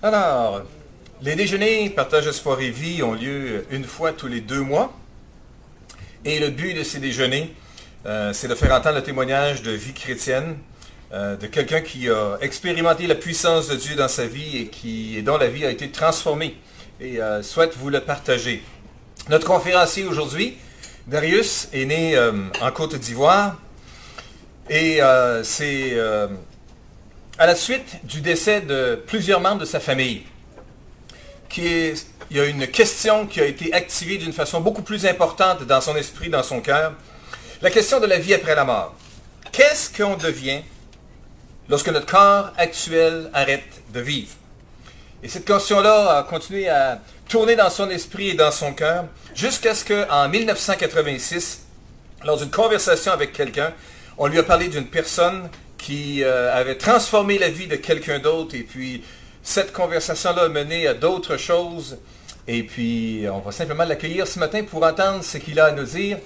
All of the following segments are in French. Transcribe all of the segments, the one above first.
Alors, les déjeuners Partage Espoir et Vie ont lieu une fois tous les 2 mois. Et le but de ces déjeuners, c'est de faire entendre le témoignage de vie chrétienne, de quelqu'un qui a expérimenté la puissance de Dieu dans sa vie et dont la vie a été transformée et souhaite vous le partager. Notre conférencier aujourd'hui, Darius, est né en Côte d'Ivoire et c'est à la suite du décès de plusieurs membres de sa famille il y a une question qui a été activée d'une façon beaucoup plus importante dans son esprit, dans son cœur. La question de la vie après la mort. Qu'est-ce qu'on devient lorsque notre corps actuel arrête de vivre? Et cette question-là a continué à tourner dans son esprit et dans son cœur jusqu'à ce qu'en 1986, lors d'une conversation avec quelqu'un, on lui a parlé d'une personne qui avait transformé la vie de quelqu'un d'autre. Et puis, cette conversation-là a mené à d'autres choses. Et puis, on va simplement l'accueillir ce matin pour entendre ce qu'il a à nous dire.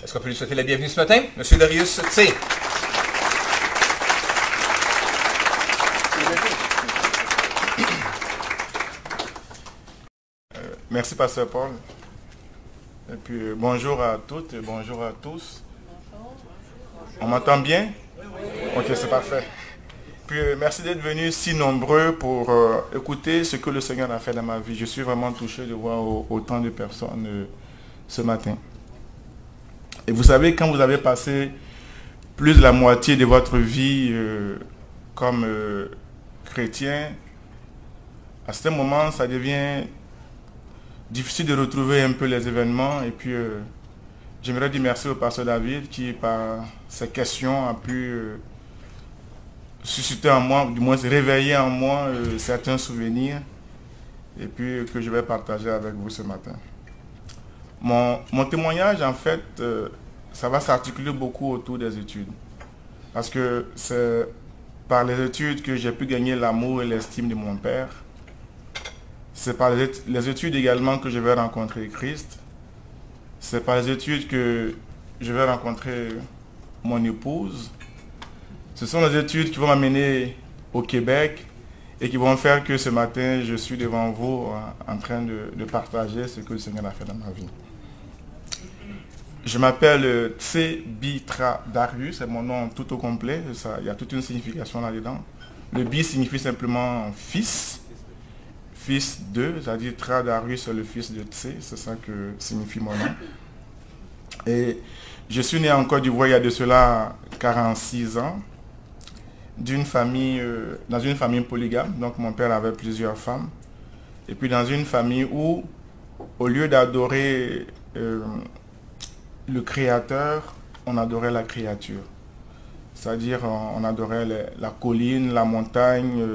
Est-ce qu'on peut lui souhaiter la bienvenue ce matin? Monsieur Darius Tsé. Merci, Pasteur Paul. Et puis, bonjour à toutes et bonjour à tous. On m'entend bien? Ok, c'est parfait. Puis, merci d'être venus si nombreux pour écouter ce que le Seigneur a fait dans ma vie. Je suis vraiment touché de voir autant de personnes ce matin. Et vous savez, quand vous avez passé plus de la moitié de votre vie comme chrétien, à ce moment, ça devient difficile de retrouver un peu les événements. Et puis, j'aimerais dire merci au pasteur David qui, par ses questions, a pu susciter en moi, du moins réveiller en moi certains souvenirs et puis que je vais partager avec vous ce matin. Mon témoignage, en fait, ça va s'articuler beaucoup autour des études. Parce que c'est par les études que j'ai pu gagner l'amour et l'estime de mon père. C'est par les études également que je vais rencontrer Christ. C'est par les études que je vais rencontrer mon épouse. Ce sont les études qui vont m'amener au Québec et qui vont faire que ce matin, je suis devant vous en train de partager ce que le Seigneur a fait dans ma vie. Je m'appelle Tsebitra Darius, c'est mon nom tout au complet. Il y a toute une signification là-dedans. Le Bi signifie simplement fils. Fils de, c'est-à-dire Darius est le fils de Tsé, c'est ça que signifie mon nom. Et je suis né en Côte d'Ivoire il y a de cela 46 ans, dans une famille polygame, donc mon père avait plusieurs femmes, et puis dans une famille où, au lieu d'adorer le Créateur, on adorait la créature. C'est-à-dire on adorait la colline, la montagne,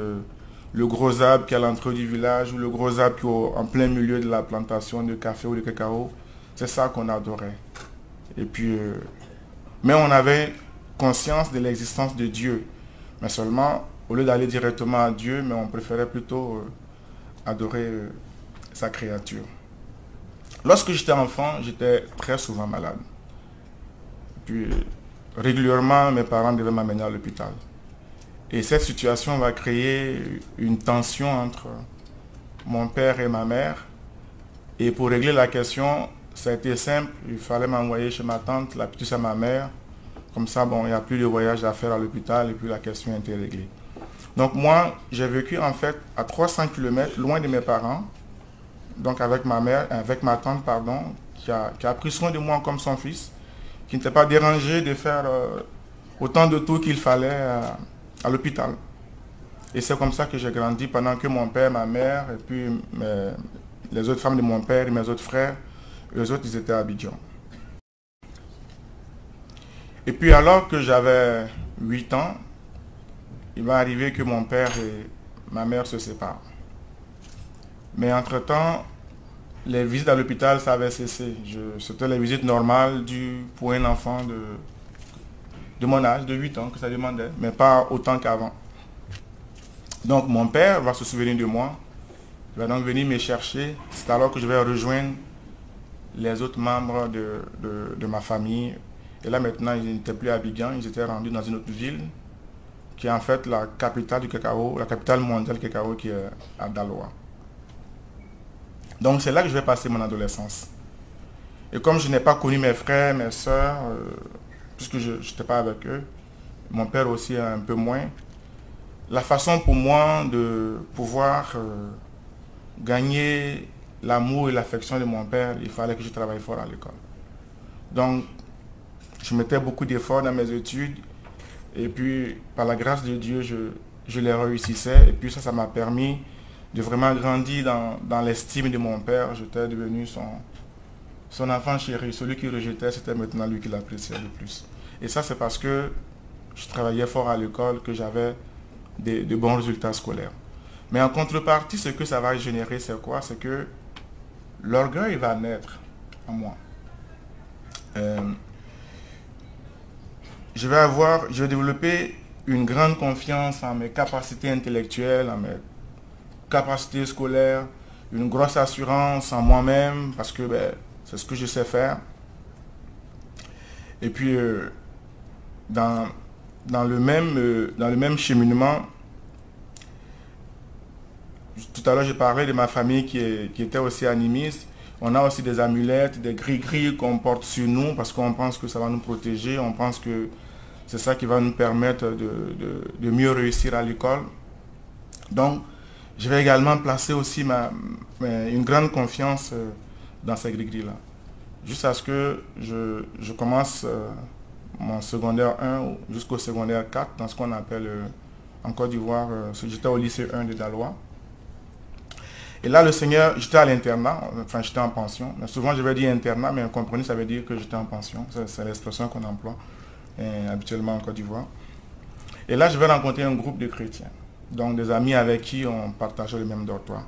le gros arbre qui est à l'entrée du village ou le gros arbre qui est en plein milieu de la plantation de café ou de cacao. C'est ça qu'on adorait. Et puis, mais on avait conscience de l'existence de Dieu. Mais seulement, au lieu d'aller directement à Dieu, mais on préférait plutôt adorer sa créature. Lorsque j'étais enfant, j'étais très souvent malade. Et puis, régulièrement, mes parents devaient m'amener à l'hôpital. Et cette situation va créer une tension entre mon père et ma mère. Et pour régler la question, ça a été simple. Il fallait m'envoyer chez ma tante, la petite à ma mère. Comme ça, bon, il n'y a plus de voyage à faire à l'hôpital et puis la question a été réglée. Donc moi, j'ai vécu en fait à 300 km loin de mes parents. Donc avec ma tante, pardon, qui a pris soin de moi comme son fils, qui n'était pas dérangé de faire autant de tout qu'il fallait à l'hôpital. Et c'est comme ça que j'ai grandi pendant que mon père, ma mère et puis les autres femmes de mon père et mes autres frères, eux autres, ils étaient à Abidjan. Et puis alors que j'avais 8 ans, il va arriver que mon père et ma mère se séparent. Mais entre-temps, les visites à l'hôpital, ça avait cessé. C'était les visites normales pour un enfant de mon âge, de 8 ans, que ça demandait, mais pas autant qu'avant. Donc mon père va se souvenir de moi, il va donc venir me chercher. C'est alors que je vais rejoindre les autres membres de ma famille. Et là maintenant, ils n'étaient plus à Abidjan, ils étaient rendus dans une autre ville qui est en fait la capitale du cacao, la capitale mondiale du cacao qui est à Daloa. Donc c'est là que je vais passer mon adolescence. Et comme je n'ai pas connu mes frères, mes soeurs, puisque je n'étais pas avec eux, mon père aussi un peu moins, la façon pour moi de pouvoir gagner l'amour et l'affection de mon père, il fallait que je travaille fort à l'école. Donc je mettais beaucoup d'efforts dans mes études et puis par la grâce de Dieu, je les réussissais et puis ça m'a permis de vraiment grandir dans l'estime de mon père. J'étais devenu son enfant chéri. Celui qui rejetait, c'était maintenant lui qui l'appréciait le plus. Et ça, c'est parce que je travaillais fort à l'école, que j'avais de bons résultats scolaires. Mais en contrepartie, ce que ça va générer, c'est quoi? C'est que l'orgueil va naître en moi. Je vais développer une grande confiance en mes capacités intellectuelles, en mes capacités scolaires, une grosse assurance en moi-même, parce que c'est ce que je sais faire. Et puis, dans le même cheminement, tout à l'heure, je parlais de ma famille qui était aussi animiste. On a aussi des amulettes, des gris-gris qu'on porte sur nous parce qu'on pense que ça va nous protéger. On pense que c'est ça qui va nous permettre de mieux réussir à l'école. Donc, je vais également placer aussi une grande confiance dans ces gris-gris-là. Jusqu'à ce que je commence mon secondaire 1 jusqu'au secondaire 4 dans ce qu'on appelle en Côte d'Ivoire, j'étais au lycée 1 de Daloa. Et là, le Seigneur, j'étais à l'internat, enfin j'étais en pension. Mais souvent je vais dire internat, mais comprenez, ça veut dire que j'étais en pension. C'est l'expression qu'on emploie habituellement en Côte d'Ivoire. Et là, je vais rencontrer un groupe de chrétiens. Donc des amis avec qui on partageait le même dortoir.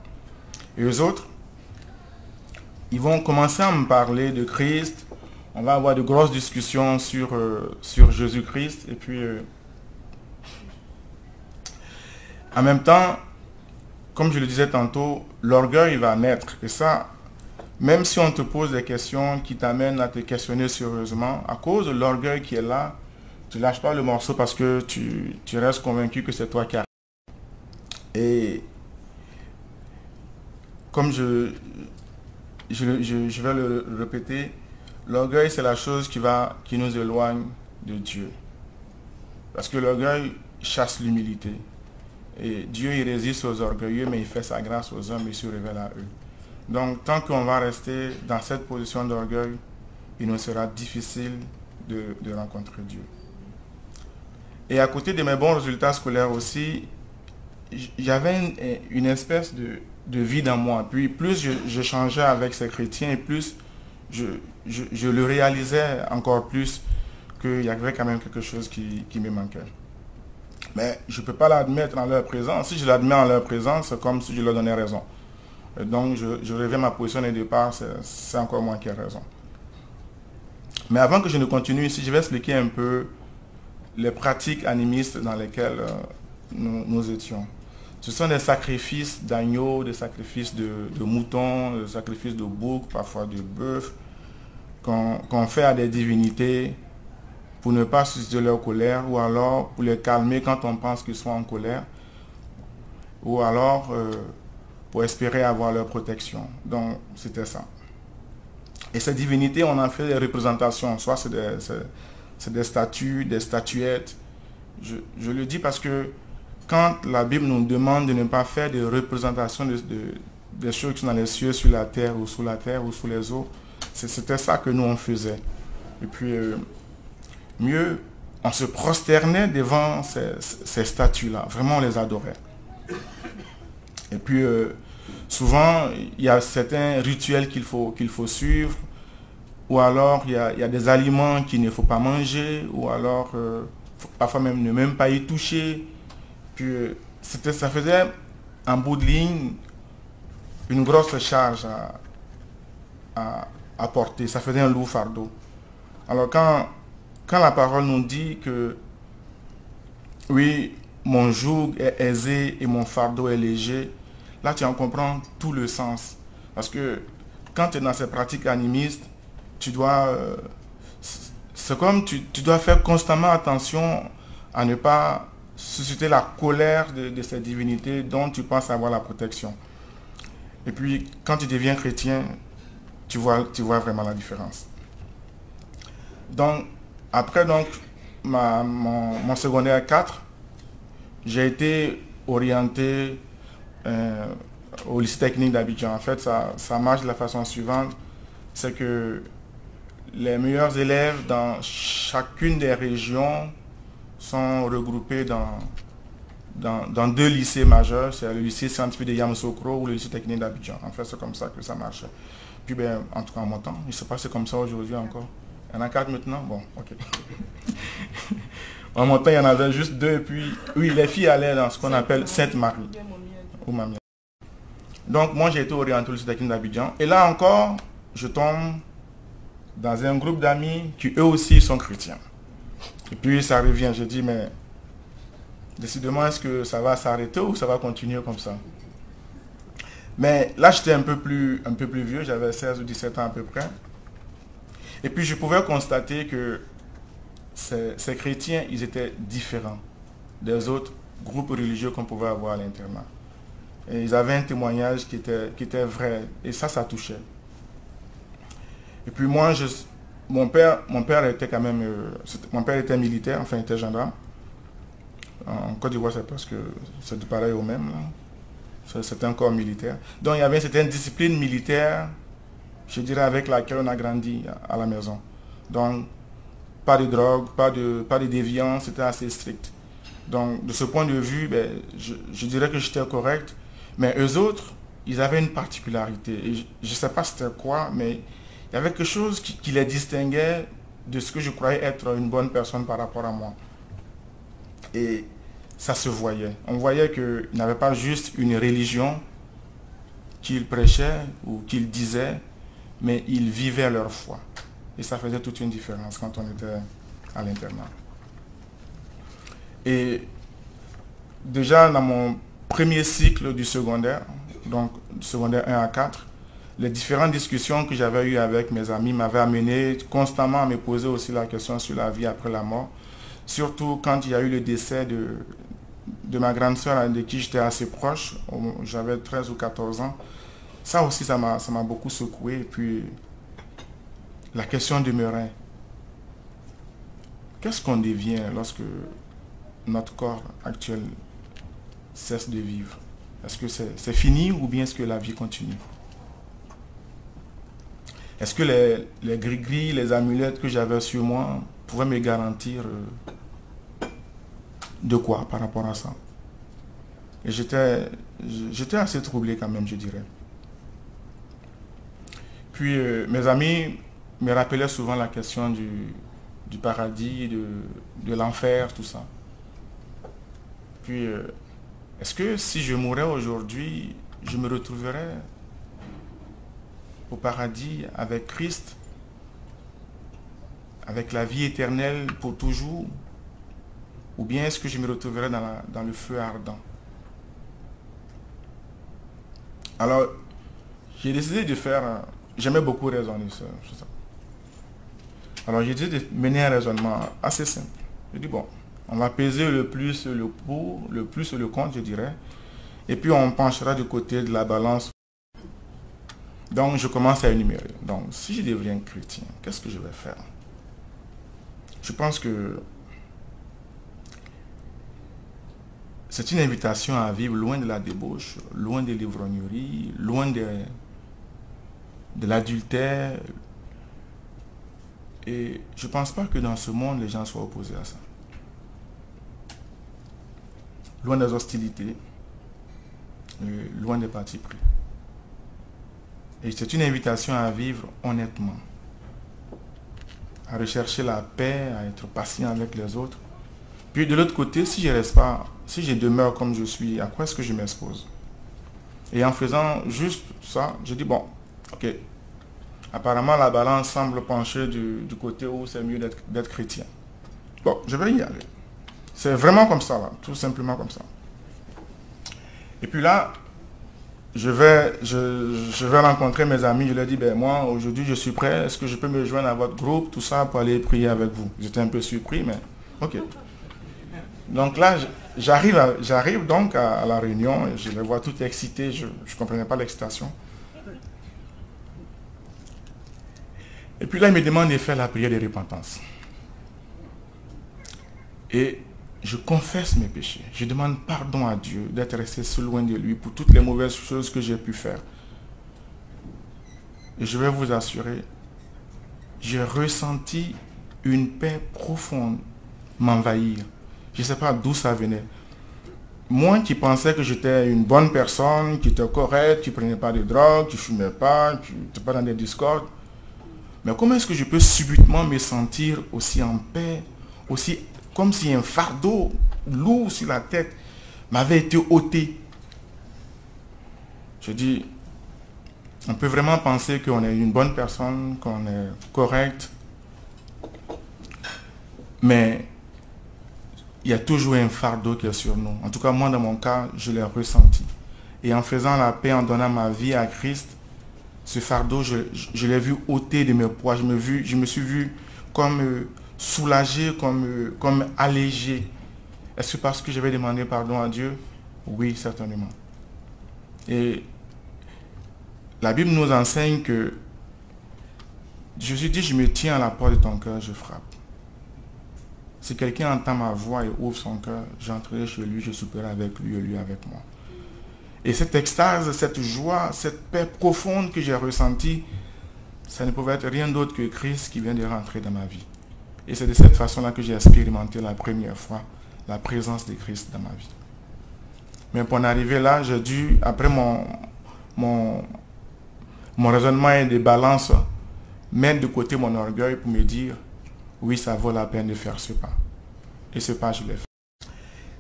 Et eux autres, ils vont commencer à me parler de Christ. On va avoir de grosses discussions sur Jésus-Christ. Et puis, en même temps, comme je le disais tantôt, l'orgueil va naître. Et ça, même si on te pose des questions qui t'amènent à te questionner sérieusement, à cause de l'orgueil qui est là, tu ne lâches pas le morceau parce que tu restes convaincu que c'est toi qui as. Et comme je vais le répéter, l'orgueil c'est la chose qui nous éloigne de Dieu. Parce que l'orgueil chasse l'humilité. Et Dieu il résiste aux orgueilleux, mais il fait sa grâce aux hommes et il se révèle à eux. Donc tant qu'on va rester dans cette position d'orgueil, il nous sera difficile de rencontrer Dieu. Et à côté de mes bons résultats scolaires aussi, j'avais une espèce de vie dans moi. Puis plus je changeais avec ces chrétiens, et plus je le réalisais encore plus qu'il y avait quand même quelque chose qui me manquait. Mais je ne peux pas l'admettre en leur présence. Si je l'admets en leur présence, c'est comme si je leur donnais raison. Et donc je révèle ma position de départ, c'est encore moi qui ai raison. Mais avant que je ne continue ici, je vais expliquer un peu les pratiques animistes dans lesquelles nous étions. Ce sont des sacrifices d'agneaux, des sacrifices de moutons, des sacrifices de boucs, parfois de bœuf, qu'on fait à des divinités pour ne pas susciter leur colère, ou alors pour les calmer quand on pense qu'ils sont en colère, ou alors pour espérer avoir leur protection. Donc c'était ça. Et ces divinités, on en fait des représentations, soit c'est des statues, des statuettes. Je le dis parce que quand la Bible nous demande de ne pas faire de représentation des choses qui sont dans les cieux, sur la terre ou sous les eaux, c'était ça que nous on faisait. Et puis, mieux, on se prosternait devant ces statues-là. Vraiment, on les adorait. Et puis, souvent, il y a certains rituels qu'il faut suivre, ou alors il y a des aliments qu'il ne faut pas manger, ou alors parfois même ne même pas y toucher. Puis ça faisait en bout de ligne une grosse charge à porter. Ça faisait un lourd fardeau. Alors quand la parole nous dit que oui, mon joug est aisé et mon fardeau est léger, là tu en comprends tout le sens. Parce que quand tu es dans ces pratiques animistes, tu dois, c'est comme tu dois faire constamment attention à ne pas susciter la colère de ces divinités dont tu penses avoir la protection. Et puis, quand tu deviens chrétien, tu vois vraiment la différence. Donc, après mon secondaire 4, j'ai été orienté au lycée technique d'Abidjan. En fait, ça marche de la façon suivante. C'est que les meilleurs élèves dans chacune des régions sont regroupés dans deux lycées majeurs. C'est le lycée scientifique de Yamoussoukro ou le lycée technique d'Abidjan. En fait, c'est comme ça que ça marche. Puis, ben, en tout cas, en mon temps, je ne sais pas si c'est comme ça aujourd'hui encore. Il y en a 4 maintenant? Bon, ok. En mon temps, il y en avait juste 2. Et puis, oui, les filles allaient dans ce qu'on appelle Sainte-Marie. Ou Mamia. Donc, moi, j'ai été orienté au lycée technique d'Abidjan. Et là encore, je tombe dans un groupe d'amis qui, eux aussi, sont chrétiens. Et puis, ça revient. Je dis, mais décidément, est-ce que ça va s'arrêter ou ça va continuer comme ça? Mais là, j'étais un peu plus vieux. J'avais 16 ou 17 ans à peu près. Et puis, je pouvais constater que ces chrétiens, ils étaient différents des autres groupes religieux qu'on pouvait avoir à l'internat. Et ils avaient un témoignage qui était vrai. Et ça touchait. Et puis moi, mon père était quand même... mon père était militaire, enfin, il était gendarme. En Côte d'Ivoire, c'est parce que c'est du pareil au même. C'était un corps militaire. Donc, il y avait une certaine discipline militaire, je dirais, avec laquelle on a grandi à la maison. Donc, pas de drogue, pas de déviance, c'était assez strict. Donc, de ce point de vue, ben, je dirais que j'étais correct. Mais eux autres, ils avaient une particularité. Et je ne sais pas c'était quoi, mais il y avait quelque chose qui les distinguait de ce que je croyais être une bonne personne par rapport à moi. Et ça se voyait. On voyait qu'ils n'avaient pas juste une religion qu'ils prêchaient ou qu'ils disaient, mais ils vivaient leur foi. Et ça faisait toute une différence quand on était à l'internat. Et déjà dans mon premier cycle du secondaire, donc du secondaire 1 à 4, les différentes discussions que j'avais eues avec mes amis m'avaient amené constamment à me poser aussi la question sur la vie après la mort. Surtout quand il y a eu le décès de ma grande sœur, de qui j'étais assez proche, j'avais 13 ou 14 ans. Ça aussi, ça m'a beaucoup secoué. Et puis, la question demeurait. Qu'est-ce qu'on devient lorsque notre corps actuel cesse de vivre? Est-ce que c'est fini ou bien est-ce que la vie continue? Est-ce que les gris-gris, les amulettes que j'avais sur moi pouvaient me garantir de quoi par rapport à ça? Et j'étais assez troublé quand même, je dirais. Puis mes amis me rappelaient souvent la question du paradis, de l'enfer, tout ça. Puis, est-ce que si je mourais aujourd'hui, je me retrouverais au paradis avec Christ, avec la vie éternelle pour toujours, ou bien est-ce que je me retrouverais dans le feu ardent? Alors, j'ai décidé de faire... J'aimais beaucoup raisonner sur ça. Alors, j'ai décidé de mener un raisonnement assez simple. Je dis, bon, on va peser le plus le pour, le plus le contre, je dirais. Et puis, on penchera du côté de la balance. Donc, je commence à énumérer. Donc, si je deviens chrétien, qu'est-ce que je vais faire? Je pense que c'est une invitation à vivre loin de la débauche, loin des l'ivrognerie, loin de l'adultère. Et je ne pense pas que dans ce monde, les gens soient opposés à ça. Loin des hostilités, loin des partis pris. Et c'est une invitation à vivre honnêtement, à rechercher la paix, à être patient avec les autres. Puis de l'autre côté, si je reste pas, si je demeure comme je suis, à quoi est-ce que je m'expose? Et en faisant juste ça, je dis bon, ok, apparemment la balance semble pencher du côté où c'est mieux d'être chrétien. Bon, je vais y aller. C'est vraiment comme ça, là, tout simplement comme ça. Et puis là, je vais rencontrer mes amis, je leur dis, ben moi, aujourd'hui, je suis prêt, est-ce que je peux me joindre à votre groupe, tout ça, pour aller prier avec vous? J'étais un peu surpris, mais ok. Donc là, j'arrive donc à la réunion, et je les vois tout excités, je ne comprenais pas l'excitation. Et puis là, il me demande de faire la prière de repentance. Et je confesse mes péchés. Je demande pardon à Dieu d'être resté si loin de lui pour toutes les mauvaises choses que j'ai pu faire. Et je vais vous assurer, j'ai ressenti une paix profonde m'envahir. Je ne sais pas d'où ça venait. Moi qui pensais que j'étais une bonne personne, qui était correcte, qui ne prenait pas de drogue, qui ne fumait pas, qui n'était pas dans des discordes. Mais comment est-ce que je peux subitement me sentir aussi en paix, aussi comme si un fardeau lourd sur la tête m'avait été ôté? Je dis, on peut vraiment penser qu'on est une bonne personne, qu'on est correct, mais il y a toujours un fardeau qui est sur nous. En tout cas, moi, dans mon cas, je l'ai ressenti. Et en faisant la paix, en donnant ma vie à Christ, ce fardeau, je l'ai vu ôté de mes poids. Je me suis vu comme soulagé, comme allégé. Est-ce que parce que j'avais demandé pardon à Dieu? Oui, certainement. Et la Bible nous enseigne que Jésus dit, je me tiens à la porte de ton cœur, je frappe. Si quelqu'un entend ma voix et ouvre son cœur, j'entrerai chez lui, je souperai avec lui et lui avec moi. Et cette extase, cette joie, cette paix profonde que j'ai ressentie, ça ne pouvait être rien d'autre que Christ qui vient de rentrer dans ma vie. Et c'est de cette façon-là que j'ai expérimenté la première fois la présence de Christ dans ma vie. Mais pour en arriver là, j'ai dû, après mon raisonnement et de balance, mettre de côté mon orgueil pour me dire, oui, ça vaut la peine de faire ce pas. Et ce pas, je l'ai fait.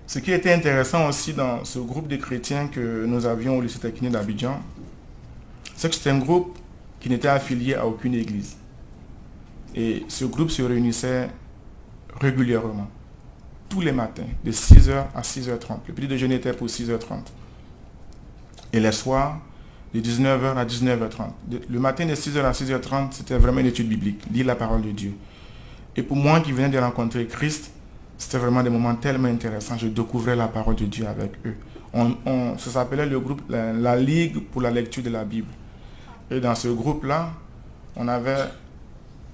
Ce qui était intéressant aussi dans ce groupe de chrétiens que nous avions au lycée technique d'Abidjan, c'est que c'était un groupe qui n'était affilié à aucune église. Et ce groupe se réunissait régulièrement, tous les matins, de 6h à 6h30. Le petit déjeuner était pour 6h30. Et les soirs, de 19h à 19h30. Le matin de 6h à 6h30, c'était vraiment une étude biblique, lire la parole de Dieu. Et pour moi qui venais de rencontrer Christ, c'était vraiment des moments tellement intéressants. Je découvrais la parole de Dieu avec eux. Ça s'appelait le groupe, la Ligue pour la lecture de la Bible. Et dans ce groupe-là, on avait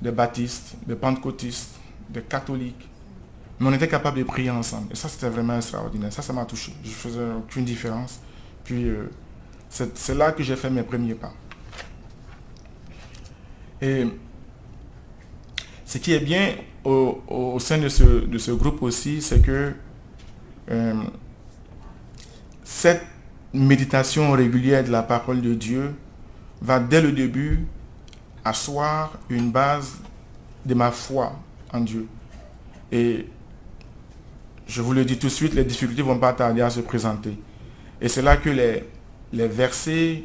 des baptistes, des pentecôtistes, des catholiques. Mais on était capable de prier ensemble. Et ça, c'était vraiment extraordinaire. Ça m'a touché. Je ne faisais aucune différence. Puis, c'est là que j'ai fait mes premiers pas. Et ce qui est bien au sein de ce groupe aussi, c'est que cette méditation régulière de la parole de Dieu va dès le début asseoir une base de ma foi en Dieu. Et je vous le dis tout de suite, les difficultés ne vont pas tarder à se présenter. Et c'est là que les versets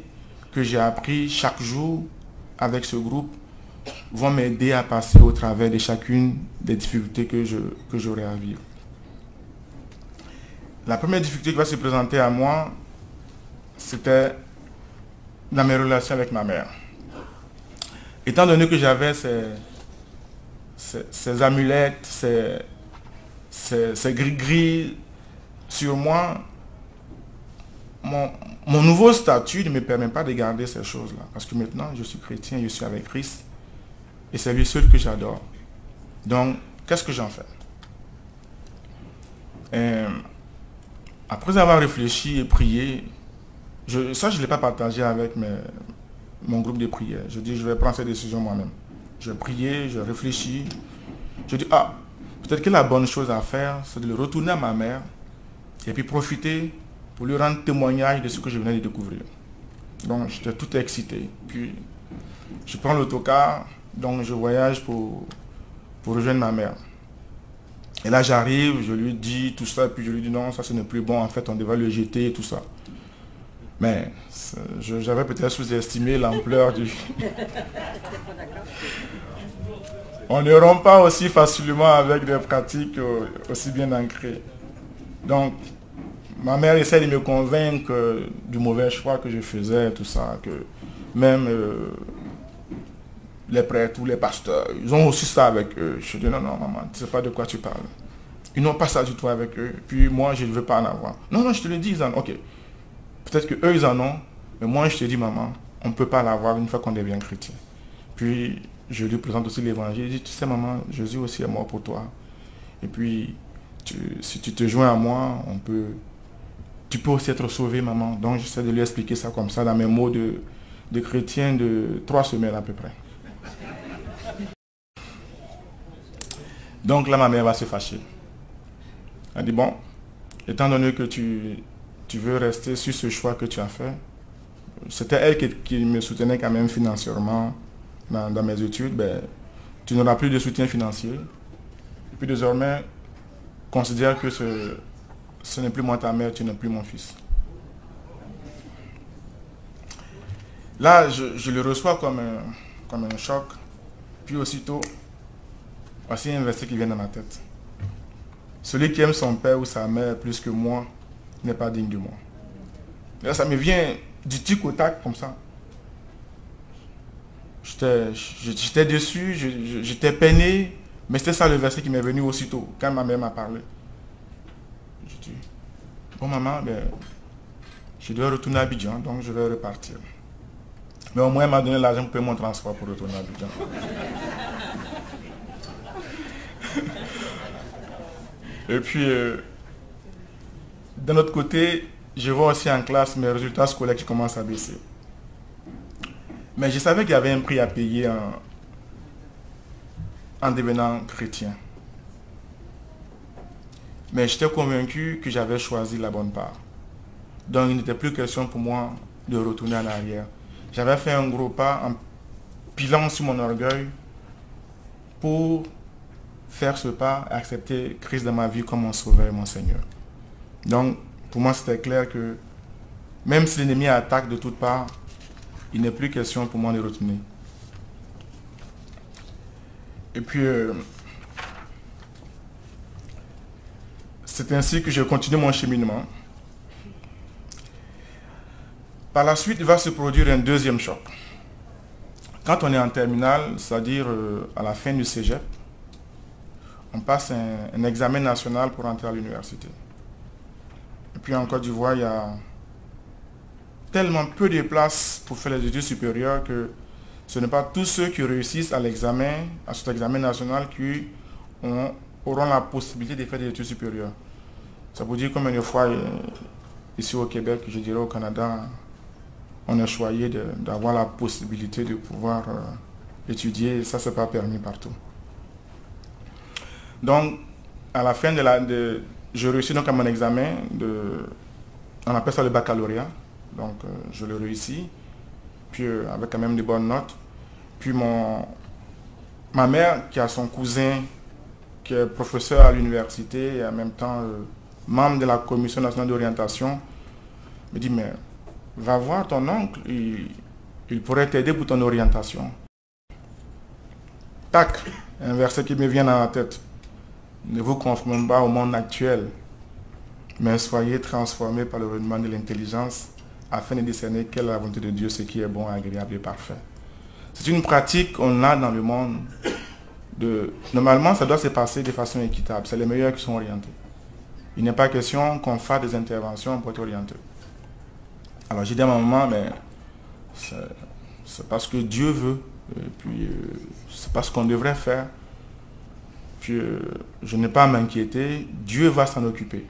que j'ai appris chaque jour avec ce groupe vont m'aider à passer au travers de chacune des difficultés que j'aurai à vivre. La première difficulté qui va se présenter à moi, c'était dans mes relations avec ma mère. Étant donné que j'avais ces amulettes, ces gris-gris sur moi, mon nouveau statut ne me permet pas de garder ces choses-là. Parce que maintenant, je suis chrétien, je suis avec Christ. Et c'est lui seul que j'adore. Donc, qu'est-ce que j'en fais? Après avoir réfléchi et prié, ça je ne l'ai pas partagé avec mon groupe de prière. Je dis, je vais prendre cette décision moi-même. Je priais, je réfléchis. Je dis, peut-être que la bonne chose à faire, c'est de le retourner à ma mère et puis profiter pour lui rendre témoignage de ce que je venais de découvrir. Donc, j'étais tout excité. Puis, je prends l'autocar. Donc je voyage pour rejoindre ma mère. Et là j'arrive, je lui dis tout ça, puis je lui dis non, ça ce n'est plus bon, en fait on devrait le jeter et tout ça. Mais j'avais peut-être sous-estimé l'ampleur du... On ne rompt pas aussi facilement avec des pratiques aussi bien ancrées. Donc ma mère essaie de me convaincre du mauvais choix que je faisais, tout ça, que même... les prêtres ou les pasteurs, ils ont aussi ça avec eux. Je dis non, maman, tu ne sais pas de quoi tu parles. Ils n'ont pas ça du tout avec eux. Puis moi, je ne veux pas en avoir. Non, non, je te le dis, ils en ont. Ok. Peut-être qu'eux, ils en ont. Mais moi, je te dis, maman, on ne peut pas l'avoir une fois qu'on devient chrétien. Puis, je lui présente aussi l'évangile. Je dis, tu sais, maman, Jésus aussi est mort pour toi. Et puis, si tu te joins à moi, tu peux aussi être sauvé, maman. Donc, j'essaie de lui expliquer ça comme ça, dans mes mots de chrétien de 3 semaines à peu près. Donc là, ma mère va se fâcher. Elle dit, bon, étant donné que tu veux rester sur ce choix que tu as fait, c'était elle qui me soutenait quand même financièrement dans mes études, ben, tu n'auras plus de soutien financier. Et puis désormais, considère que ce n'est plus moi ta mère, tu n'es plus mon fils. Là, je le reçois comme un choc. Puis aussitôt, voici un verset qui vient dans ma tête. Celui qui aime son père ou sa mère plus que moi n'est pas digne de moi. Et là, ça me vient du tic au tac comme ça. J'étais déçu, j'étais peiné, mais c'était ça le verset qui m'est venu aussitôt, quand ma mère m'a parlé. Je dis, bon maman, ben, je dois retourner à Abidjan, donc je vais repartir. Mais au moins, elle m'a donné l'argent pour payer mon transport pour retourner à Abidjan. Et puis, d'un autre côté, je vois aussi en classe mes résultats scolaires qui commencent à baisser. Mais je savais qu'il y avait un prix à payer en devenant chrétien. Mais j'étais convaincu que j'avais choisi la bonne part. Donc il n'était plus question pour moi de retourner en arrière. J'avais fait un gros pas en pilant sur mon orgueil pour faire ce pas et accepter Christ dans ma vie comme mon sauveur et mon Seigneur. Donc pour moi c'était clair que même si l'ennemi attaque de toutes parts, il n'est plus question pour moi de retourner. Et puis, c'est ainsi que je continue mon cheminement. Par la suite, il va se produire un deuxième choc. Quand on est en terminale, c'est-à-dire à la fin du cégep, on passe un examen national pour entrer à l'université. Et puis en Côte d'Ivoire, il y a tellement peu de places pour faire les études supérieures que ce n'est pas tous ceux qui réussissent à cet examen national qui auront la possibilité de faire des études supérieures. Ça veut dire combien de fois ici au Québec, je dirais au Canada, on est choyé d'avoir la possibilité de pouvoir étudier, ça c'est pas permis partout. Donc, à la fin je réussis donc à mon examen, on appelle ça le baccalauréat. Donc je le réussis, puis avec quand même de bonnes notes. Puis ma mère, qui a son cousin, qui est professeur à l'université et en même temps membre de la Commission nationale d'orientation, me dit, mais va voir ton oncle, il pourrait t'aider pour ton orientation. Tac, un verset qui me vient dans la tête. Ne vous conformez pas au monde actuel, mais soyez transformés par le renouvellement de l'intelligence afin de discerner quelle est la volonté de Dieu, ce qui est bon, agréable et parfait. C'est une pratique qu'on a dans le monde. Normalement, ça doit se passer de façon équitable. C'est les meilleurs qui sont orientés. Il n'est pas question qu'on fasse des interventions pour être orienté. Alors j'ai dit à ma maman, mais c'est parce que Dieu veut, et puis c'est parce qu'on devrait faire. Puis je n'ai pas à m'inquiéter, Dieu va s'en occuper.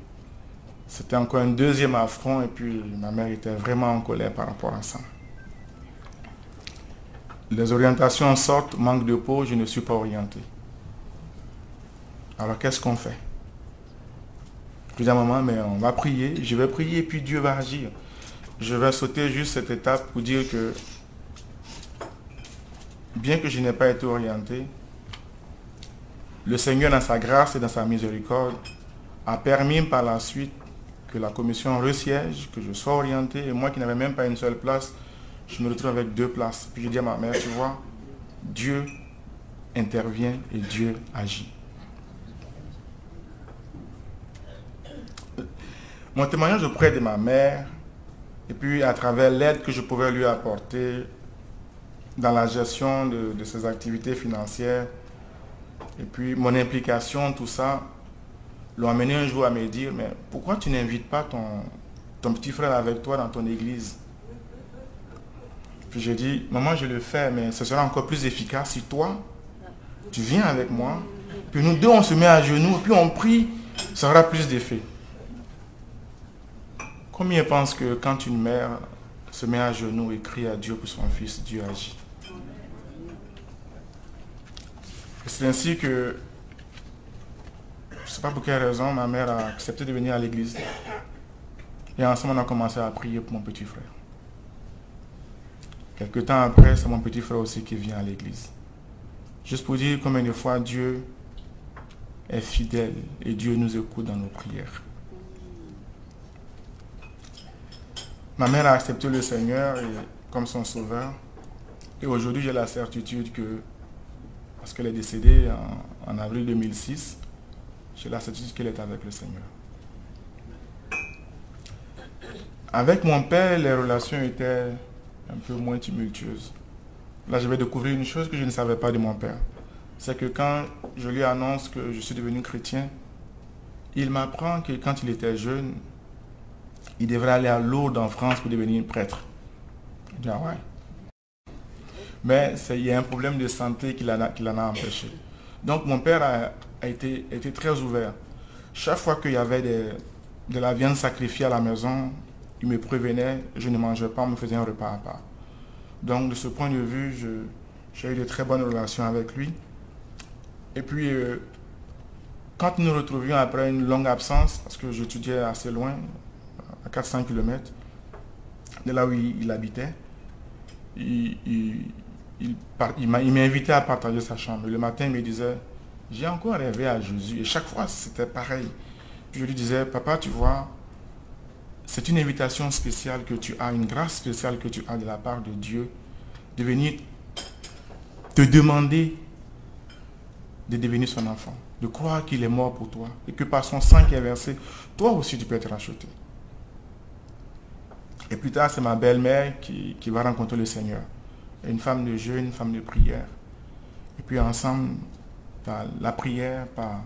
C'était encore un deuxième affront et puis ma mère était vraiment en colère par rapport à ça. Les orientations sortent, manque de peau, je ne suis pas orienté. Alors qu'est-ce qu'on fait? Je dis à maman, mais on va prier, je vais prier et puis Dieu va agir. Je vais sauter juste cette étape pour dire que bien que je n'ai pas été orienté, le Seigneur dans sa grâce et dans sa miséricorde a permis par la suite que la commission resiège, que je sois orienté, et moi qui n'avais même pas une seule place, je me retrouve avec 2 places. Puis je dis à ma mère, tu vois, Dieu intervient et Dieu agit. Mon témoignage auprès de ma mère, et puis à travers l'aide que je pouvais lui apporter dans la gestion de ses activités financières, et puis mon implication, tout ça, l'ont amené un jour à me dire, mais pourquoi tu n'invites pas ton petit frère avec toi dans ton église? Puis j'ai dit, maman, je le fais, mais ce sera encore plus efficace si toi, tu viens avec moi, puis nous deux, on se met à genoux, puis on prie, ça aura plus d'effet. Combien pensent que quand une mère se met à genoux et crie à Dieu pour son fils, Dieu agit? C'est ainsi que, je ne sais pas pour quelle raison, ma mère a accepté de venir à l'église. Et ensemble, on a commencé à prier pour mon petit frère. Quelque temps après, c'est mon petit frère aussi qui vient à l'église. Juste pour dire combien de fois Dieu est fidèle et Dieu nous écoute dans nos prières. Ma mère a accepté le Seigneur comme son sauveur. Et aujourd'hui, j'ai la certitude que, parce qu'elle est décédée en avril 2006, j'ai la certitude qu'elle est avec le Seigneur. Avec mon père, les relations étaient un peu moins tumultueuses. Là, je vais découvrir une chose que je ne savais pas de mon père. C'est que quand je lui annonce que je suis devenu chrétien, il m'apprend que quand il était jeune, il devrait aller à Lourdes en France pour devenir prêtre. Je dis, ah ouais. Mais il y a un problème de santé qui l'en a empêché. Donc mon père a été très ouvert. Chaque fois qu'il y avait de la viande sacrifiée à la maison, il me prévenait, je ne mangeais pas, on me faisait un repas à part. Donc de ce point de vue, j'ai eu de très bonnes relations avec lui. Et puis, quand nous nous retrouvions après une longue absence, parce que j'étudiais assez loin, à 400 km, de là où il habitait, il m'a invité à partager sa chambre. Le matin, il me disait, j'ai encore rêvé à Jésus. Et chaque fois, c'était pareil. Puis je lui disais, papa, tu vois, c'est une invitation spéciale que tu as, une grâce spéciale que tu as de la part de Dieu, de venir te demander de devenir son enfant, de croire qu'il est mort pour toi et que par son sang qui est versé, toi aussi tu peux être racheté. Et plus tard, c'est ma belle-mère qui va rencontrer le Seigneur. Une femme de jeûne, une femme de prière. Et puis ensemble, par la prière, par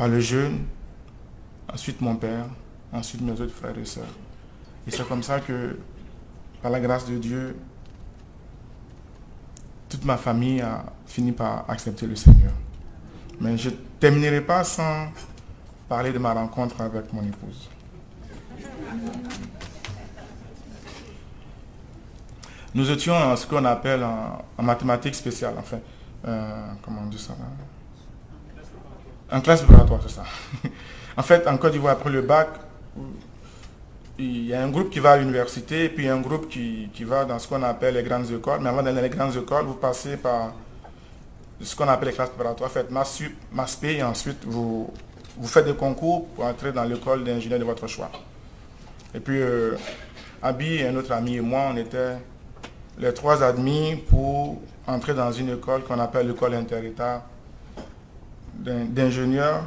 le jeûne, ensuite mon père, ensuite mes autres frères et sœurs. Et c'est comme ça que, par la grâce de Dieu, toute ma famille a fini par accepter le Seigneur. Mais je ne terminerai pas sans parler de ma rencontre avec mon épouse. Nous étions en ce qu'on appelle en mathématiques spéciales, enfin, comment on dit ça là? En classe préparatoire, c'est ça. En fait, en Côte d'Ivoire, après le bac, il y a un groupe qui va à l'université, et puis il y a un groupe qui va dans ce qu'on appelle les grandes écoles. Mais avant d'aller dans les grandes écoles, vous passez par ce qu'on appelle les classes préparatoires. Faites MASUP, MASP, et ensuite vous faites des concours pour entrer dans l'école d'ingénieur de votre choix. Et puis, Abi, un autre ami et moi, on était les trois admis pour entrer dans une école qu'on appelle l'école inter-État d'ingénieurs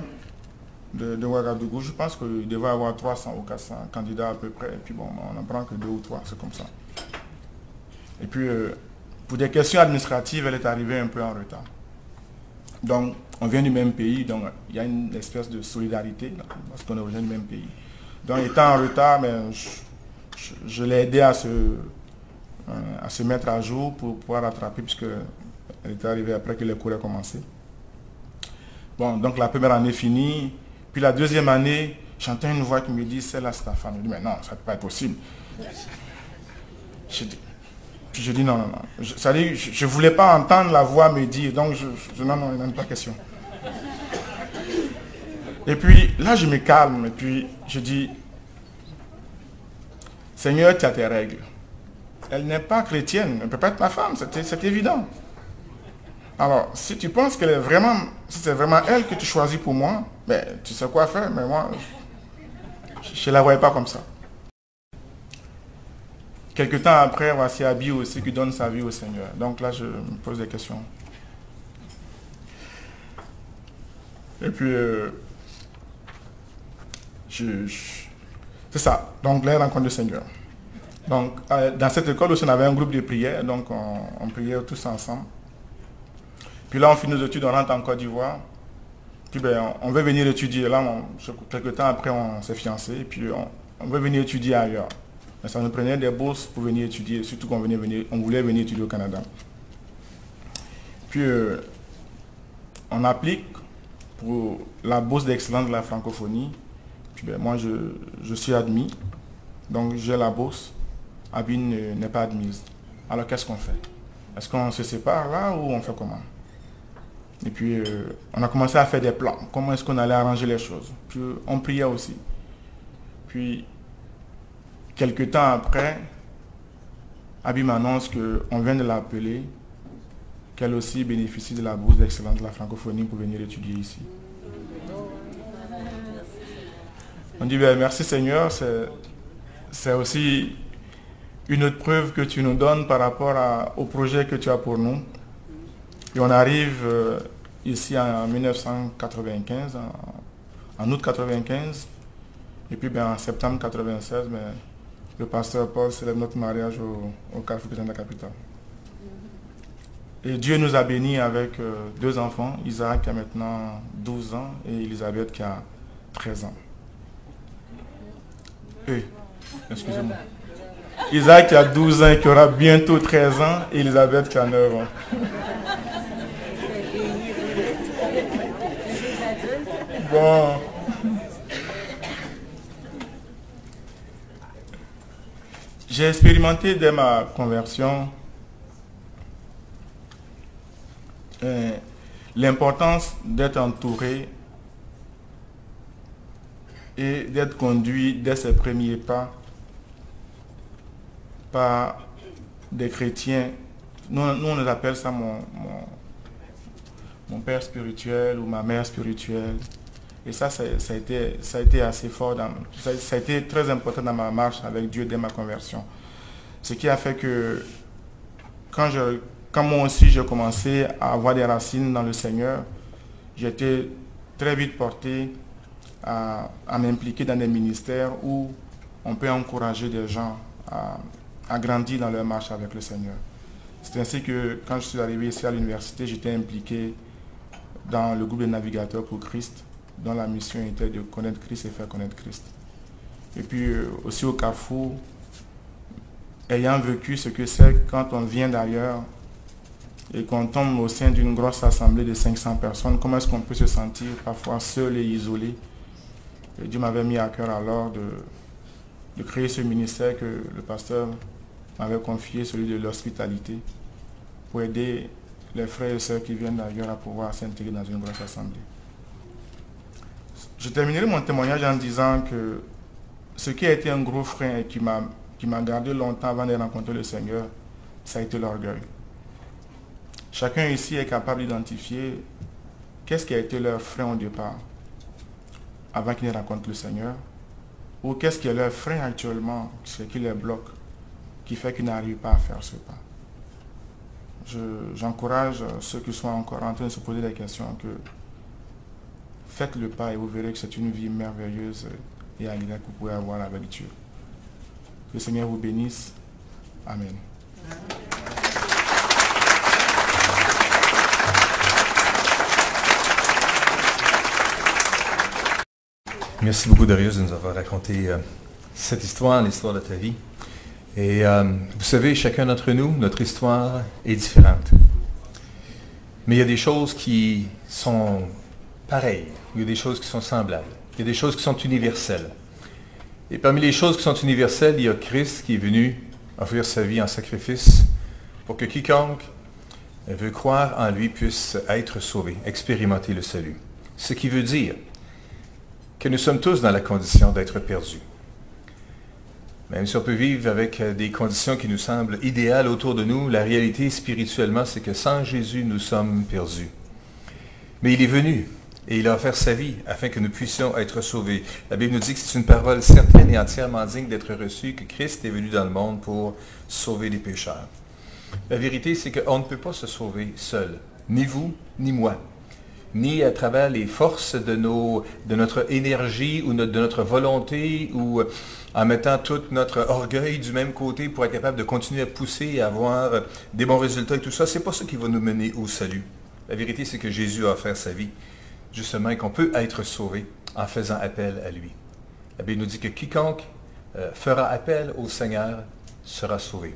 de Ouagadougou. Je pense qu'il devait y avoir 300 ou 400 candidats à peu près. Et puis bon, on n'en prend que 2 ou 3, c'est comme ça. Et puis, pour des questions administratives, elle est arrivée un peu en retard. Donc, on vient du même pays, donc il y a une espèce de solidarité, là, parce qu'on est originaire du même pays. Donc, étant en retard, mais je l'ai aidé à se mettre à jour pour pouvoir rattraper, puisqu'elle était arrivée après que les cours aient commencé. Bon, donc la première année finie. Puis la deuxième année, j'entends une voix qui me dit, c'est là, c'est ta femme. Je dis, mais non, ça ne peut pas être possible. Je dis, non. Je ne voulais pas entendre la voix me dire, donc non, il n'en est pas question. Et puis là, je me calme, et puis je dis, Seigneur, tu as tes règles. Elle n'est pas chrétienne, elle ne peut pas être ma femme, c'est évident. Alors, si tu penses qu'elle est vraiment, si c'est vraiment elle que tu choisis pour moi, ben, tu sais quoi faire, mais moi, je ne la voyais pas comme ça. Quelque temps après, voici Abi aussi qui donne sa vie au Seigneur. Donc là, je me pose des questions. Et puis, c'est ça. Donc là, rencontre du Seigneur. Donc, dans cette école aussi, on avait un groupe de prière, donc on priait tous ensemble. Puis là, on finit nos études, on rentre en Côte d'Ivoire. Puis ben, on veut venir étudier. Là, quelques temps après, on s'est fiancés. Et puis on veut venir étudier ailleurs. Mais ça nous prenait des bourses pour venir étudier. Surtout qu'on voulait venir étudier au Canada. Puis on applique pour la bourse d'excellence de la francophonie. Puis ben, moi, je suis admis. Donc j'ai la bourse. Abby n'est pas admise. Alors qu'est-ce qu'on fait? Est-ce qu'on se sépare là ou on fait comment? Et puis on a commencé à faire des plans. Comment est-ce qu'on allait arranger les choses? Puis on priait aussi. Puis quelques temps après, Abby m'annonce qu'on vient de l'appeler, qu'elle aussi bénéficie de la bourse d'excellence de la francophonie pour venir étudier ici. On dit ben, merci Seigneur, c'est aussi une autre preuve que tu nous donnes par rapport au projet que tu as pour nous. Et on arrive ici en 1995, en août 95, et puis ben, en septembre 96, ben, le pasteur Paul célèbre notre mariage au Carrefour de la capitale. Et Dieu nous a bénis avec 2 enfants, Isaac qui a maintenant 12 ans et Elisabeth qui a 13 ans. Excusez-moi. Isaac qui a 12 ans et qui aura bientôt 13 ans et Elisabeth qui a 9 ans. Bon. J'ai expérimenté dès ma conversion l'importance d'être entouré et d'être conduit dès ses premiers pas par des chrétiens. Nous on appelle ça mon père spirituel ou ma mère spirituelle. Et ça a été assez fort, ça a été très important dans ma marche avec Dieu dès ma conversion. Ce qui a fait que quand moi aussi j'ai commencé à avoir des racines dans le Seigneur, j'ai été très vite porté à m'impliquer dans des ministères où on peut encourager des gens à grandir dans leur marche avec le Seigneur. C'est ainsi que quand je suis arrivé ici à l'université, j'étais impliqué dans le groupe des navigateurs pour Christ, dont la mission était de connaître Christ et faire connaître Christ. Et puis aussi au Carrefour, ayant vécu ce que c'est quand on vient d'ailleurs et qu'on tombe au sein d'une grosse assemblée de 500 personnes, comment est-ce qu'on peut se sentir parfois seul et isolé? Et Dieu m'avait mis à cœur alors de créer ce ministère que le pasteur m'avait confié, celui de l'hospitalité, pour aider les frères et sœurs qui viennent d'ailleurs à pouvoir s'intégrer dans une grosse assemblée. Je terminerai mon témoignage en disant que ce qui a été un gros frein et qui m'a gardé longtemps avant de rencontrer le Seigneur, ça a été l'orgueil. Chacun ici est capable d'identifier qu'est-ce qui a été leur frein au départ, avant qu'ils ne rencontrent le Seigneur, ou qu'est-ce qui est leur frein actuellement, ce qui les bloque, qui fait qu'ils n'arrivent pas à faire ce pas. J'encourage ceux qui sont encore en train de se poser des questions que faites le pas et vous verrez que c'est une vie merveilleuse et agréable que vous pouvez avoir avec Dieu. Que le Seigneur vous bénisse. Amen. Merci beaucoup Darius de nous avoir raconté cette histoire, l'histoire de ta vie. Et vous savez, chacun d'entre nous, notre histoire est différente. Mais il y a des choses qui sont pareilles, il y a des choses qui sont semblables, il y a des choses qui sont universelles. Et parmi les choses qui sont universelles, il y a Christ qui est venu offrir sa vie en sacrifice pour que quiconque veut croire en lui puisse être sauvé, expérimenter le salut. Ce qui veut dire que nous sommes tous dans la condition d'être perdus. Même si on peut vivre avec des conditions qui nous semblent idéales autour de nous, la réalité spirituellement, c'est que sans Jésus, nous sommes perdus. Mais il est venu et il a offert sa vie afin que nous puissions être sauvés. La Bible nous dit que c'est une parole certaine et entièrement digne d'être reçue, que Christ est venu dans le monde pour sauver les pécheurs. La vérité, c'est qu'on ne peut pas se sauver seul, ni vous, ni moi, ni à travers les forces de notre énergie ou de notre volonté ou en mettant tout notre orgueil du même côté pour être capable de continuer à pousser et avoir des bons résultats et tout ça. C'est pas ça qui va nous mener au salut. La vérité, c'est que Jésus a offert sa vie justement, et qu'on peut être sauvé en faisant appel à lui. La Bible nous dit que quiconque fera appel au Seigneur sera sauvé.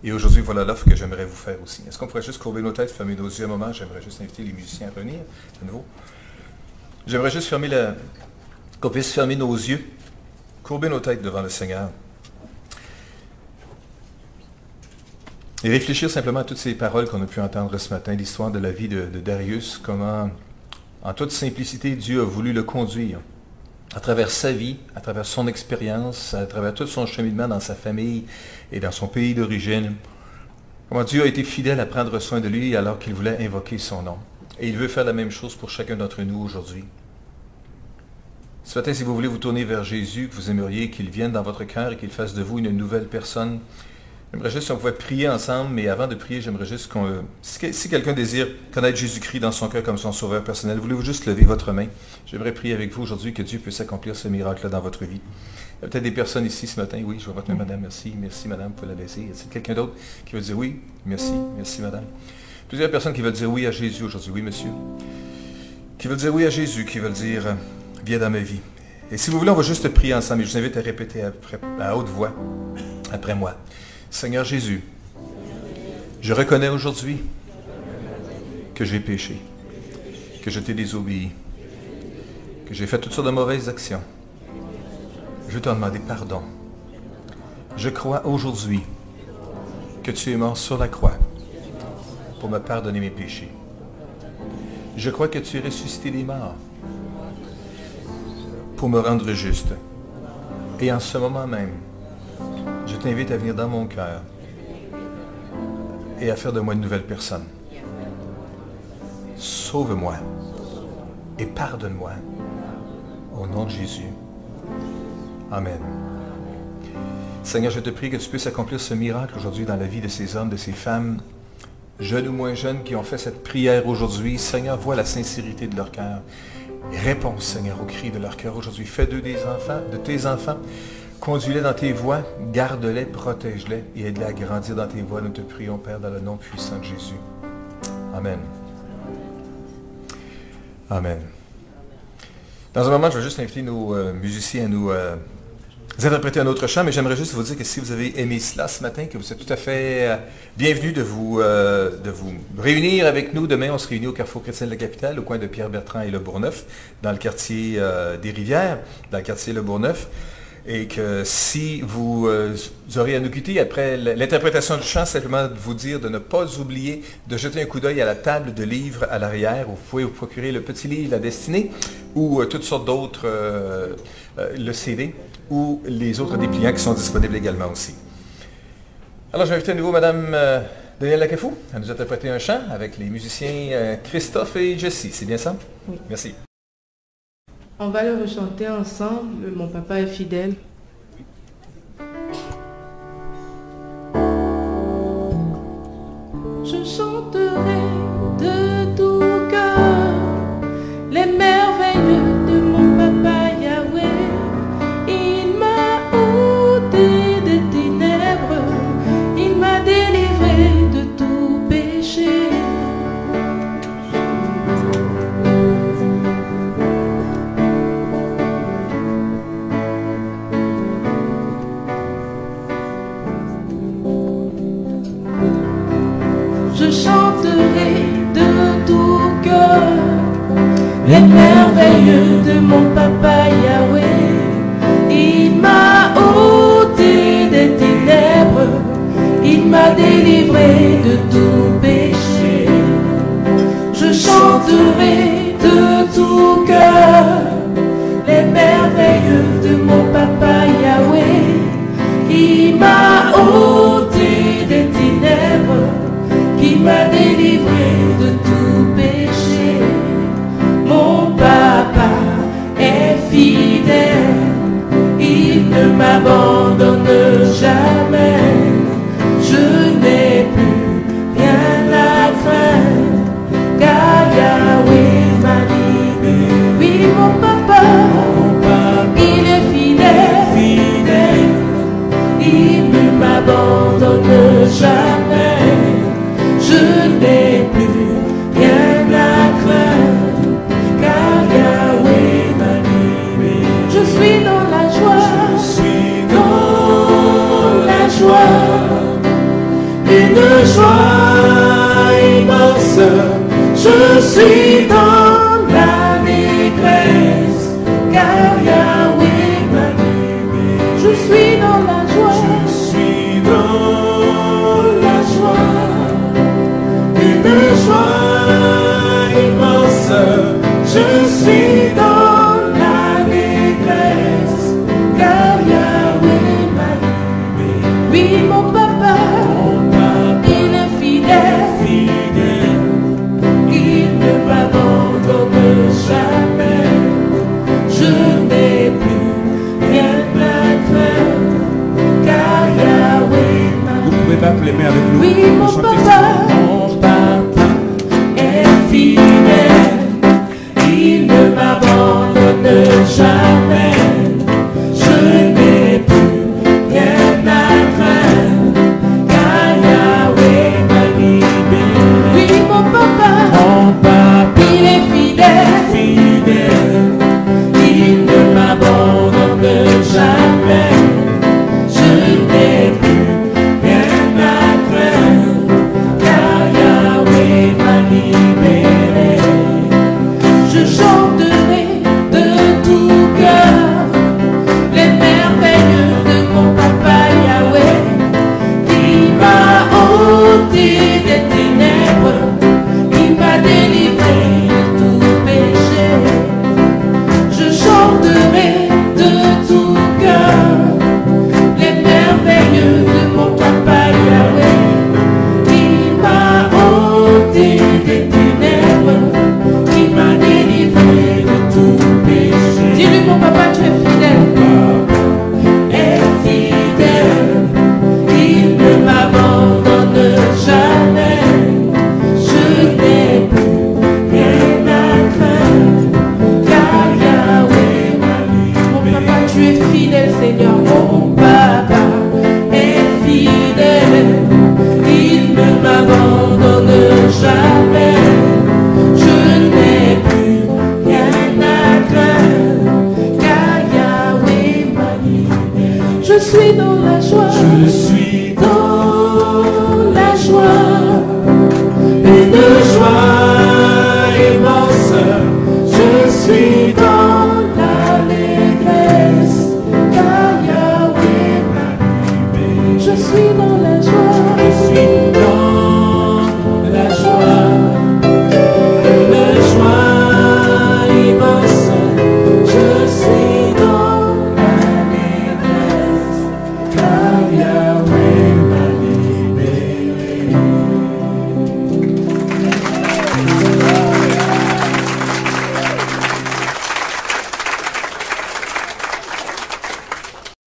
Et aujourd'hui, voilà l'offre que j'aimerais vous faire aussi. Est-ce qu'on pourrait juste courber nos têtes, fermer nos yeux un moment? J'aimerais juste inviter les musiciens à revenir de nouveau. J'aimerais juste qu'on puisse fermer nos yeux, courber nos têtes devant le Seigneur. Et réfléchir simplement à toutes ces paroles qu'on a pu entendre ce matin, l'histoire de la vie de Darius, comment, en toute simplicité, Dieu a voulu le conduire à travers sa vie, à travers son expérience, à travers tout son cheminement dans sa famille et dans son pays d'origine. Comment Dieu a été fidèle à prendre soin de lui alors qu'il voulait invoquer son nom. Et il veut faire la même chose pour chacun d'entre nous aujourd'hui. Ce matin, si vous voulez vous tourner vers Jésus, que vous aimeriez qu'il vienne dans votre cœur et qu'il fasse de vous une nouvelle personne, j'aimerais juste si on pouvait prier ensemble, mais avant de prier, j'aimerais juste qu'on... Si quelqu'un désire connaître Jésus-Christ dans son cœur comme son sauveur personnel, voulez-vous juste lever votre main? J'aimerais prier avec vous aujourd'hui que Dieu puisse accomplir ce miracle-là dans votre vie. Il y a peut-être des personnes ici ce matin, oui, je vois votre main, madame, merci, merci madame, vous pouvez la laisser. Y a-t-il quelqu'un d'autre qui veut dire oui, merci, merci madame? Plusieurs personnes qui veulent dire oui à Jésus aujourd'hui, oui monsieur. Qui veulent dire oui à Jésus, qui veulent dire viens dans ma vie. Et si vous voulez, on va juste prier ensemble et je vous invite à répéter à haute voix après moi. Seigneur Jésus, je reconnais aujourd'hui que j'ai péché, que je t'ai désobéi, que j'ai fait toutes sortes de mauvaises actions. Je t'en demande pardon. Je crois aujourd'hui que tu es mort sur la croix pour me pardonner mes péchés. Je crois que tu es ressuscité des morts pour me rendre juste. Et en ce moment même, je t'invite à venir dans mon cœur et à faire de moi une nouvelle personne. Sauve-moi et pardonne-moi. Au nom de Jésus. Amen. Seigneur, je te prie que tu puisses accomplir ce miracle aujourd'hui dans la vie de ces hommes, de ces femmes, jeunes ou moins jeunes, qui ont fait cette prière aujourd'hui. Seigneur, vois la sincérité de leur cœur. Réponds, Seigneur, au cri de leur cœur aujourd'hui. Fais d'eux des enfants, de tes enfants. Conduis-les dans tes voies, garde-les, protège-les et aide-les à grandir dans tes voies. Nous te prions, Père, dans le nom puissant de Jésus. Amen. Amen. Dans un moment, je vais juste inviter nos musiciens à nous interpréter un autre chant, mais j'aimerais juste vous dire que si vous avez aimé cela ce matin, que vous êtes tout à fait bienvenus de vous réunir avec nous. Demain, on se réunit au Carrefour chrétien de la capitale, au coin de Pierre-Bertrand et Le Bourgneuf, dans le quartier des Rivières, dans le quartier Le Bourgneuf. Et que si vous aurez à nous quitter après l'interprétation du chant, simplement de vous dire de ne pas oublier de jeter un coup d'œil à la table de livres à l'arrière, où vous pouvez vous procurer le petit livre La Destinée, ou toutes sortes d'autres, le CD, ou les autres dépliants qui sont disponibles également aussi. Alors, je vais inviter à nouveau Mme Danielle Lacafou à nous interpréter un chant avec les musiciens Christophe et Jessie. C'est bien ça? Oui. Merci. On va le rechanter ensemble, Mon papa est fidèle. Je chanterai de tout cœur les merveilles de mon papa Yahweh. Il m'a ôté des ténèbres, il m'a délivré de tout péché. Je chanterai de tout cœur les merveilles de mon papa Yahweh. Il m'a ôté des ténèbres, il m'a délivré de tout péché. Je chanterai de tout cœur les merveilles de mon papa Yahweh. Il m'a ôté des ténèbres, il m'a délivré de tout péché. Mon papa est fidèle, il ne m'abandonne jamais. Je n'ai plus rien à craindre, car Yahweh m'a libéré. Oui, mon papa, il est fidèle, il ne m'abandonne jamais. Je n'ai plus rien à craindre, Je suis dans l'allégresse, car Yahweh m'a libéré. Je suis dans la joie. Je suis dans la joie. Une joie immense. Je suis dans l'allégresse, car Yahweh m'a libéré. Oui, mon papa, il est fidèle. Il ne m'abandonne jamais. Je n'ai plus rien à craindre, car Yahweh m'a libéré. Vous pouvez battre les mains avec nous. Oui, mon papa est fidèle. Il ne m'abandonne jamais. Je n'ai plus rien à craindre, car Yahweh m'a libéré. Oui, mon papa, il est fidèle. Il ne m'abandonne jamais. Je n'ai plus rien à craindre, car Yahweh m'a libéré. Je chanterai de tout cœur les merveilles de mon papa Yahweh, qui m'a ôté des ténèbres, qui m'a délivré de tout péché. Je chanterai de tout cœur les merveilles de mon papa Yahweh, qui m'a ôté des ténèbres, qui m'a délivré de tout péché. Dis-lui, mon papa, tu es fidèle. Est fidèle. Il ne m'abandonne jamais. Je n'ai plus rien à craindre, car Yahweh m'a libéré. Mon papa, tu es fidèle, Seigneur. Mon papa est fidèle. Il ne m'abandonne jamais. Je n'ai plus rien à craindre, car Yahweh m'a libéré. Je suis dans la joie. Je suis dans la joie. Une joie immense. Je suis dans l'allégresse, car Yahweh m'a libéré. Je suis dans